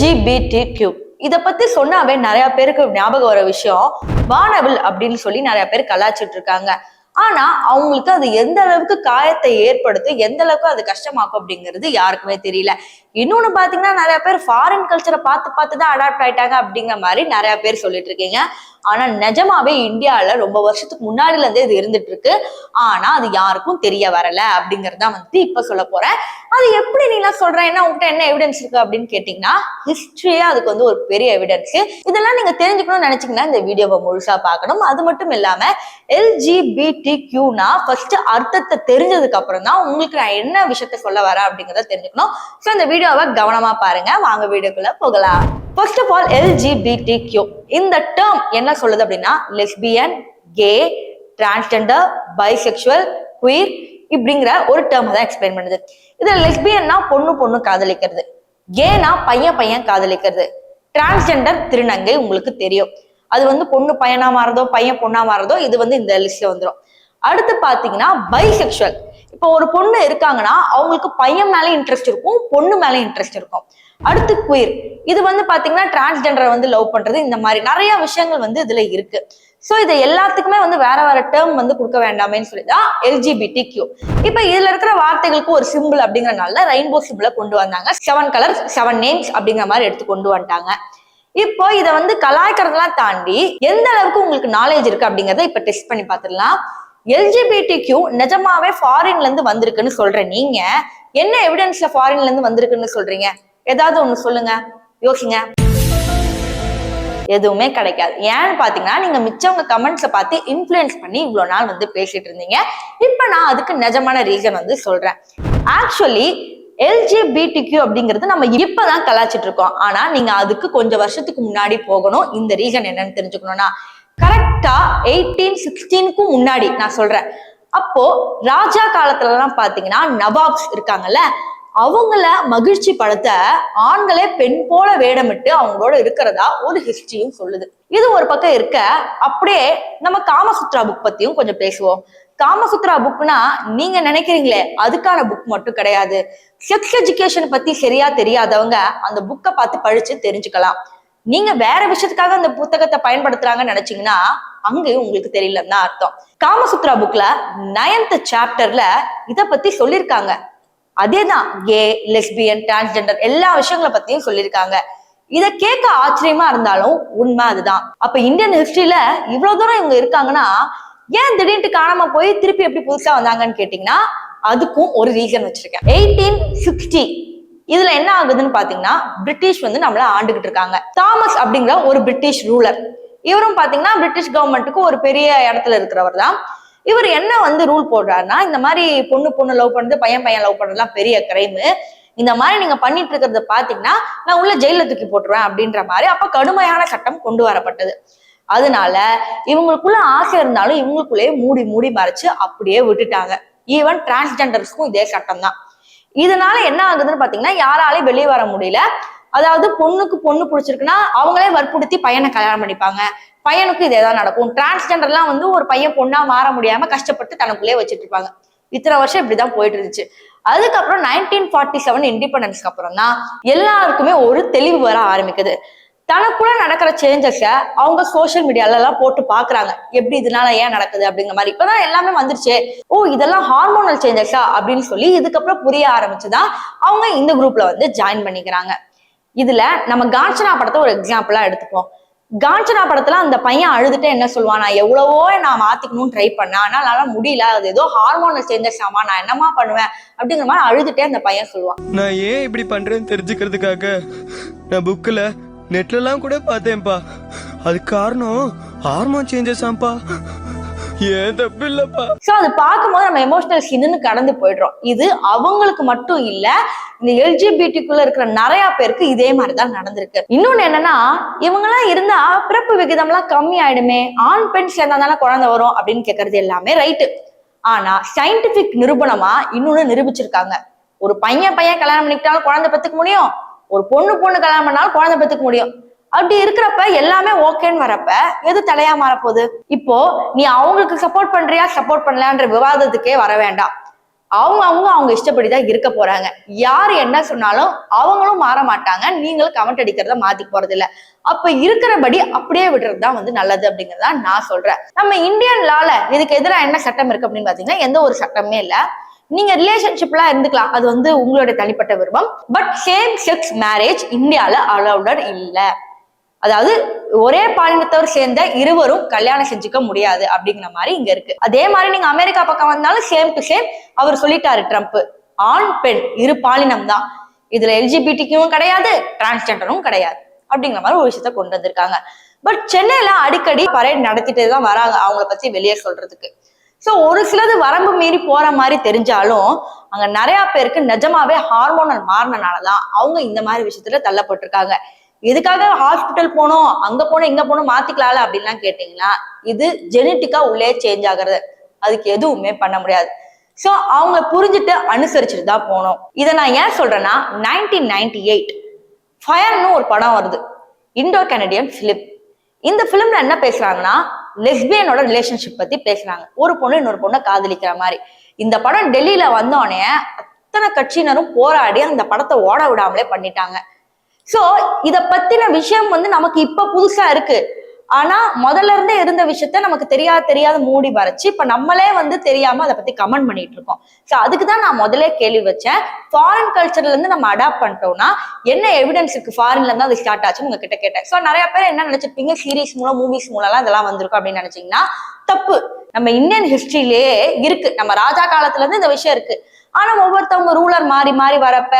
LGBTQ இத பத்தி சொன்னாவே நிறைய பேருக்கு ஞாபகம் வர விஷயம் வானவில் அப்படின்னு சொல்லி நிறைய பேர் கலாச்சிட்டு இருக்காங்க. ஆனா அவங்களுக்கு அது எந்த அளவுக்கு காயத்தை ஏற்படுத்தும், எந்த அளவுக்கு அது கஷ்டமாக்கும் அப்படிங்கிறது யாருக்குமே தெரியல. இன்னொன்னு பாத்தீங்கன்னா நிறைய பேர் ஃபாரின் கல்ச்சரை பார்த்துதான் அடாப்ட் ஆயிட்டாங்க அப்படிங்கிற மாதிரி நிறைய பேர் சொல்லிட்டு இருக்கீங்க. ஆனா நிஜமாவே இந்தியால ரொம்ப வருஷத்துக்கு முன்னாடில இருந்தே இது இருந்துட்டு இருக்கு. ஆனா அது யாருக்கும் தெரிய வரல அப்படிங்கறதான் இப்ப சொல்ல போறேன். அது எப்படி நீலாம் சொல்ற, என்ன உங்ககிட்ட என்ன எவிடன்ஸ் இருக்கு அப்படின்னு கேட்டீங்கன்னா, ஹிஸ்டரியா அதுக்கு ஒரு பெரிய எவிடன்ஸ். இதெல்லாம் நீங்க தெரிஞ்சுக்கணும்னு நினைச்சீங்கன்னா இந்த வீடியோவை முழுசா பார்க்கணும். அது மட்டும் இல்லாம LGBTQனா ஃபர்ஸ்ட் அர்த்தத்தை தெரிஞ்சதுக்கு அப்புறம் தான் உங்களுக்கு நான் என்ன விஷயத்த சொல்ல வரேன் அப்படிங்கறத தெரிஞ்சுக்கணும். சோ இந்த வீடியோவை கவனமா பாருங்க. வாங்க வீடியோக்குள்ள போகலாம். ஃபர்ஸ்ட் ஆஃப் ஆல் LGBTQ இந்த டேர்ம் என்ன சொல்லுது அப்படின்னா lesbian, K, transgender, bisexual, queer இப்படிங்கிற ஒரு டேர்ம் தான் எக்ஸ்பிளைன் பண்ணுது. இதுல லெஸ்பியன்னா பொண்ணு காதலிக்கிறது, கேனா பையன் காதலிக்கிறது, டிரான்ஸ்ஜெண்டர் திருநங்கை உங்களுக்கு தெரியும். அது பொண்ணு பையனா மாறதோ பையன் பொண்ணா மாறதோ இது இந்த லிஸ்ட்ல வந்துடும். அடுத்து பாத்தீங்கன்னா பைசெக்சுவல். இப்போ ஒரு பொண்ணு இருக்காங்கன்னா அவங்களுக்கு பையன் மேல இன்ட்ரெஸ்ட் இருக்கும், பொண்ணு மேல இன்ட்ரெஸ்ட் இருக்கும். அடுத்து குயர். இது பாத்தீங்கன்னா டிரான்ஸ்ஜெண்டரை லவ் பண்றது. இந்த மாதிரி நிறைய விஷயங்கள் இதுல இருக்கு. சோ இது எல்லாத்துக்குமே வேற டேர்ம் கொடுக்க வேண்டாமேன்னு சொல்லிதான் LGBTQ. இப்ப இதுல இருக்கிற வார்த்தைகளுக்கு ஒரு சிம்பிள் அப்படிங்கறதுனால ரெயின்போ சிம்பிளை கொண்டு வந்தாங்க. 7 கலர்ஸ் 7 நேம்ஸ் அப்படிங்கிற மாதிரி எடுத்து கொண்டு வந்துட்டாங்க. இப்போ இதை கலாய்க்கிறதெல்லாம் தாண்டி எந்த அளவுக்கு உங்களுக்கு நாலேஜ் இருக்கு அப்படிங்கறத இப்ப டெஸ்ட் பண்ணி பார்த்துடலாம். LGBTQ நிஜமாவே ஃபாரின்ல இருந்து வந்திருக்குன்னு சொல்ற நீங்க என்ன எவிடன்ஸ்ல ஃபாரின்ல இருந்து வந்திருக்குன்னு சொல்றீங்க? ஏதாவது ஒண்ணு சொல்லுங்க, யோசிங்க. எதுவுமே கிடைக்காது. ஏன்னு பாத்தீங்கன்னா நீங்க மிச்சவங்க கமெண்ட்ஸை பார்த்து இன்ஃபுளுன்ஸ் பண்ணி இவ்வளவு நாள் பேசிட்டு இருந்தீங்க. இப்ப நான் அதுக்கு நிஜமான ரீசன் சொல்றேன். ஆக்சுவலி LGBTQ அப்படிங்கிறது நம்ம இப்பதான் கலாச்சிட்டு இருக்கோம். ஆனா நீங்க அதுக்கு கொஞ்சம் வருஷத்துக்கு முன்னாடி போகணும். இந்த ரீசன் என்னன்னு தெரிஞ்சுக்கணும்னா கரெக்டா 1816க்கும் முன்னாடி நான் சொல்றேன். அப்போ ராஜா காலத்துல எல்லாம் பாத்தீங்கன்னா நவாப்ஸ் இருக்காங்கல்ல, அவங்கள மகிழ்ச்சி படுத்த ஆண்களே பெண் போல வேடமிட்டு அவங்களோட இருக்கிறதா ஒரு ஹிஸ்டரியும் சொல்லுது. இது ஒரு பக்கம் இருக்க, அப்படியே நம்ம காமசுத்ரா புக் பத்தியும் கொஞ்சம் பேசுவோம். காமசுத்ரா புக்னா நீங்க நினைக்கிறீங்களே அதுக்கான புக் மட்டும் கிடையாது. செக்ஸ் எஜுகேஷன் பத்தி சரியா தெரியாதவங்க அந்த புக்கை பார்த்து படிச்சு தெரிஞ்சுக்கலாம். நீங்க வேற விஷயத்துக்காக அந்த புத்தகத்தை பயன்படுத்துறாங்கன்னு நினைச்சீங்கன்னா அங்கேயும் உங்களுக்கு தெரியலன்னு தான் அர்த்தம். காமசுத்ரா புக்ல 9th சாப்டர்ல இத பத்தி சொல்லியிருக்காங்க. அதேதான் கே, லெஸ்பியன், டிரான்ஸ்ஜெண்டர் எல்லா விஷயங்களை பத்தியும் சொல்லியிருக்காங்க. இத கேட்க ஆச்சரியமா இருந்தாலும் உண்மை அதுதான். அப்ப இந்தியன் ஹிஸ்டரியில இவ்வளவு தூரம் இவங்க இருக்காங்கன்னா ஏன் திடீர்னு காணாம போய் திருப்பி எப்படி புதுசா வந்தாங்கன்னு கேட்டீங்கன்னா அதுக்கும் ஒரு ரீசன் வச்சிருக்கேன். 1860 இதுல என்ன ஆகுதுன்னு பாத்தீங்கன்னா பிரிட்டிஷ் நம்மள ஆண்டுகிட்டு இருக்காங்க. தாமஸ் அப்படிங்கிற ஒரு பிரிட்டிஷ் ரூலர். இவரும் பாத்தீங்கன்னா பிரிட்டிஷ் கவர்மெண்ட்டுக்கு ஒரு பெரிய இடத்துல இருக்கிறவர் தான். இவர் என்ன ரூல் போடுறாருன்னா இந்த மாதிரி பொண்ணு லவ் பண்றது, பையன் லவ் பண்றதுலாம் பெரிய கிரைம். இந்த மாதிரி நீங்க பண்ணிட்டு இருக்கிறத பாத்தீங்கன்னா நான் உள்ள ஜெயில தூக்கி போட்டுருவேன் அப்படின்ற மாதிரி அப்ப கடுமையான சட்டம் கொண்டு வரப்பட்டது. அதனால இவங்களுக்குள்ள ஆசை இருந்தாலும் இவங்களுக்குள்ளேயே மூடி மறைச்சு அப்படியே விட்டுட்டாங்க. ஈவன் டிரான்ஸ்ஜெண்டர்ஸ்க்கும் இதே சட்டம் தான். இதனால என்ன ஆகுதுன்னு பாத்தீங்கன்னா யாராலையும் வெளியே வர முடியல. அதாவது பொண்ணுக்கு பொண்ணு பிடிச்சிருக்குன்னா அவங்களே வற்புறுத்தி பையனை கல்யாணம் பண்ணிப்பாங்க. பையனுக்கு இதேதான் நடக்கும். டிரான்ஸ்ஜெண்டர்லாம் ஒரு பையன் பொண்ணா மாற முடியாம கஷ்டப்பட்டு தனக்குள்ளே வச்சுட்டு இருப்பாங்க. இத்தனை வருஷம் இப்படிதான் போயிட்டு இருந்துச்சு. அதுக்கப்புறம் 1947 இண்டிபெண்டன்ஸ்க்கு அப்புறம் தான் எல்லாருக்குமே ஒரு தெளிவு வர ஆரம்பிக்குது. தனக்குள்ள நடக்கிற சேஞ்சஸ அவங்க சோசியல் மீடியால எல்லாம் போட்டு பாக்குறாங்க. எப்படி இதனால ஏன் நடக்குது அப்படிங்கிற மாதிரி. இப்பதான் எல்லாமே வந்துருச்சு. ஓ இதெல்லாம் ஹார்மோனல் சேஞ்சஸா அப்படின்னு சொல்லி இதுக்கப்புறம் புரிய ஆரம்பிச்சுதான் அவங்க இந்த குரூப்ல ஜாயின் பண்ணிக்கிறாங்க. இதுல நம்ம காஞ்சனா படத்தை ஒரு எக்ஸாம்பிளா எடுத்துப்போம். காஞ்சனா படத்துல அந்த பையன் அழுதுட்டு என்ன சொல்லுவான், நான் எவ்வளவோ நான் மாத்திக்கணும்னு ட்ரை பண்ணேன், ஆனா என்னால முடியல, அது ஏதோ ஹார்மோனல் சேஞ்சஸ் ஆமா, நான் என்னமா பண்ணுவேன் அப்படிங்கிற மாதிரி அழுதுட்டே அந்த பையன் சொல்லுவான். நான் ஏன் இப்படி பண்றேன்னு தெரிஞ்சுக்கிறதுக்காக நான் புக்ல நெட்ல எல்லாம் கூட பார்த்தேன்ப்பா. அது காரணம் ஹார்மோன் சேஞ்சஸ் ஆம்பா. ஏன் தப்பு இல்லப்பா. சோ அது பார்க்கும்போது நம்ம எமோஷனல் சீன்னு கடந்து போயிடுறோம். இது அவங்களுக்கு மட்டும் இல்ல, இந்த LGBTக்குள்ள இருக்கிற நிறைய பேருக்கு இதே மாதிரிதான் நடந்திருக்கு. இன்னொன்னு என்னன்னா இவங்கெல்லாம் இருந்தா பிறப்பு விகிதம் எல்லாம் கம்மி ஆயிடுமே, ஆண் பெண் சேர்ந்தாதானே குழந்தை வரும் அப்படின்னு கேட்கறது எல்லாமே ரைட்டு. ஆனா சயின்டிபிக் நிரூபணமா இன்னொன்னு நிரூபிச்சிருக்காங்க. ஒரு பையன் கல்யாணம் பண்ணிக்கிட்டாலும் குழந்தை பெத்துக்க முடியும், ஒரு பொண்ணு கல்யாணம் பண்ணாலும் குழந்தை பெத்துக்க முடியும். அப்படி இருக்கிறப்ப எல்லாமே ஓகேன்னு வரப்ப எது தலையா மாறப்போகுது? இப்போ நீ அவங்களுக்கு சப்போர்ட் பண்றியா சப்போர்ட் பண்ணலான்ற விவாதத்துக்கே வர வேண்டாம். அவங்க இஷ்டப்படிதான் இருக்க போறாங்க. யாரு என்ன சொன்னாலும் அவங்களும் மாற மாட்டாங்க, நீங்களும் கமெண்ட் அடிக்கிறத மாத்தி போறது இல்ல. அப்ப இருக்கிறபடி அப்படியே விடுறதுதான் வந்து நல்லது அப்படிங்கறத நான் சொல்றேன். நம்ம இந்தியன் லால இதுக்கு எதிராக என்ன சட்டம் இருக்கு அப்படின்னு பாத்தீங்கன்னா எந்த ஒரு சட்டமே இல்ல. நீங்க ரிலேஷன்ஷிப்லாம் இருந்துக்கலாம், அது வந்து உங்களுடைய தனிப்பட்ட விருப்பம். பட் சேம் செக்ஸ் மேரேஜ் இந்தியால அலௌடட் இல்ல. அதாவது ஒரே பாலினத்தவர் சேர்ந்த இருவரும் கல்யாணம் செஞ்சுக்க முடியாது அப்படிங்கிற மாதிரி இங்க இருக்கு. அதே மாதிரி நீங்க அமெரிக்கா பக்கம் வந்தாலும் சேம் டு சேம் அவர் சொல்லிட்டாரு ட்ரம்ப், ஆண் பெண் இரு பாலினம் தான், இதுல எல்ஜிபிடிக்கும் கிடையாது, டிரான்ஸ்ஜெண்டரும் கிடையாது அப்படிங்கிற மாதிரி ஒரு விஷயத்த கொண்டு வந்திருக்காங்க. பட் சென்னையில அடிக்கடி பரேட் நடத்திட்டே தான் வராங்க அவங்கள பத்தி வெளியே சொல்றதுக்கு. சோ ஒரு சிலது வரம்பு மீறி போற மாதிரி தெரிஞ்சாலும் அங்க நிறைய பேருக்கு நிஜமாவே ஹார்மோனல் மாறினாலதான் அவங்க இந்த மாதிரி விஷயத்துல தள்ளப்பட்டிருக்காங்க. எதுக்காக ஹாஸ்பிட்டல் போனோம், அங்க போனோம் இங்க போனோம் மாத்திக்கலாம்ல அப்படின்லாம் கேட்டீங்கன்னா இது ஜெனட்டிக்கா உள்ளே சேஞ்ச் ஆகுறது, அதுக்கு எதுவுமே பண்ண முடியாது. சோ அவங்க புரிஞ்சுட்டு அனுசரிச்சுட்டு தான் போனோம். இதை நான் ஏன் சொல்றேன்னா 1998 ஃபயர்னு ஒரு படம் வருது, இண்டோ கனடியன் பிலிம். இந்த பிலிம்ல என்ன பேசுறாங்கன்னா லெஸ்பியனோட ரிலேஷன்ஷிப் பத்தி பேசுறாங்க. ஒரு பொண்ணு இன்னொரு பொண்ணை காதலிக்கிற மாதிரி. இந்த படம் டெல்லியில வந்தோடனே அத்தனை கட்சியினரும் போராடி அந்த படத்தை ஓட விடாமலே பண்ணிட்டாங்க. சோ இத பத்தின விஷயம் வந்து நமக்கு இப்ப புதுசா இருக்கு. ஆனா முதல்ல இருந்தே இருந்த விஷயத்த நமக்கு தெரியாத மூடி மறைச்சு இப்ப நம்மளே வந்து தெரியாம அதை பத்தி கமெண்ட் பண்ணிட்டு இருக்கோம். சோ அதுக்குதான் நான் முதல்ல கேள்வி வச்சேன், ஃபாரின் கல்ச்சர்ல இருந்து நம்ம அடாப்ட் பண்ணிட்டோம்னா என்ன எவிடன்ஸ் இருக்கு, ஃபாரின்ல இருந்து அது ஸ்டார்ட் ஆச்சுன்னு உங்ககிட்ட கேட்டேன். சோ நிறைய பேர் என்ன நினைச்சிருப்பீங்க, சீரீஸ் மூலம் மூவிஸ் மூலம் இதெல்லாம் வந்திருக்கும் அப்படின்னு நினைச்சீங்கன்னா தப்பு. நம்ம இந்தியன் ஹிஸ்டரியிலேயே இருக்கு, நம்ம ராஜா காலத்துல இருந்து இந்த விஷயம் இருக்கு. ஆனா ஒவ்வொருத்தவங்க ரூலர் மாறி மாறி வரப்ப,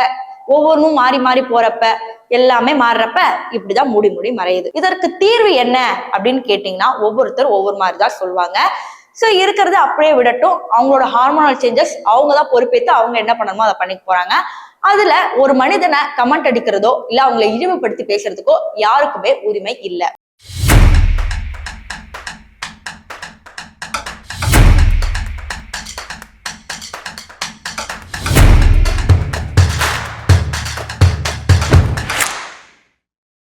ஒவ்வொன்றும் மாறி மாறி போறப்ப, எல்லாமே மாறுறப்ப இப்படிதான் மூடி மறையுது. இதற்கு தீர்வு என்ன அப்படின்னு கேட்டீங்கன்னா ஒவ்வொருத்தர் ஒவ்வொரு மாதிரிதான் சொல்லுவாங்க. சோ இருக்கிறது அப்படியே விடட்டும், அவங்களோட ஹார்மோனல் சேஞ்சஸ் அவங்க தான் பொறுப்பேற்று அவங்க என்ன பண்ணணுமோ அதை பண்ணிட்டு போறாங்க. அதுல ஒரு மனிதனை கமெண்ட் அடிக்கிறதோ இல்ல அவங்களை இழிவுபடுத்தி பேசுறதுக்கோ யாருக்குமே உரிமை இல்லை.